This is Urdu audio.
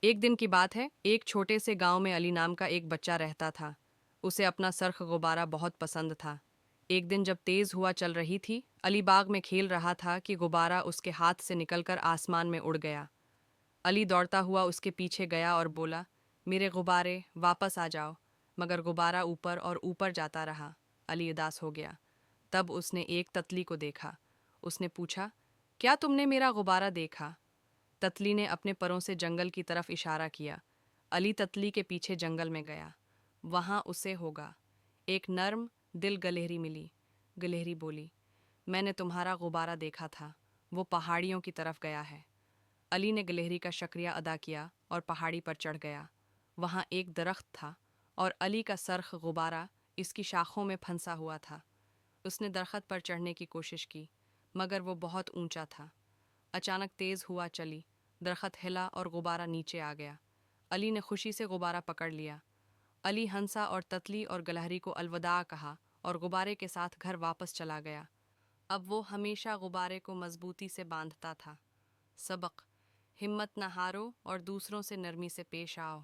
ایک دن کی بات ہے، ایک چھوٹے سے گاؤں میں علی نام کا ایک بچہ رہتا تھا۔ اسے اپنا سرخ غبارہ بہت پسند تھا۔ ایک دن جب تیز ہوا چل رہی تھی، علی باغ میں کھیل رہا تھا کہ غبارہ اس کے ہاتھ سے نکل کر آسمان میں اڑ گیا۔ علی دوڑتا ہوا اس کے پیچھے گیا اور بولا، میرے غبارے واپس آ جاؤ، مگر غبارہ اوپر اور اوپر جاتا رہا۔ علی اداس ہو گیا۔ تب اس نے ایک تتلی کو دیکھا۔ اس نے پوچھا، کیا تم نے میرا غبارہ دیکھا؟ تتلی نے اپنے پروں سے جنگل کی طرف اشارہ کیا۔ علی تتلی کے پیچھے جنگل میں گیا۔ وہاں اسے ہوگا ایک نرم دل گلہری ملی۔ گلہری بولی، میں نے تمہارا غبارہ دیکھا تھا، وہ پہاڑیوں کی طرف گیا ہے۔ علی نے گلہری کا شکریہ ادا کیا اور پہاڑی پر چڑھ گیا۔ وہاں ایک درخت تھا اور علی کا سرخ غبارہ اس کی شاخوں میں پھنسا ہوا تھا۔ اس نے درخت پر چڑھنے کی کوشش کی، مگر وہ بہت اونچا تھا۔ اچانک تیز ہوا چلی، درخت ہلا اور غبارہ نیچے آ گیا۔ علی نے خوشی سے غبارہ پکڑ لیا۔ علی ہنسا اور تتلی اور گلہری کو الوداع کہا اور غبارے کے ساتھ گھر واپس چلا گیا۔ اب وہ ہمیشہ غبارے کو مضبوطی سے باندھتا تھا۔ سبق: ہمت نہ ہارو اور دوسروں سے نرمی سے پیش آؤ۔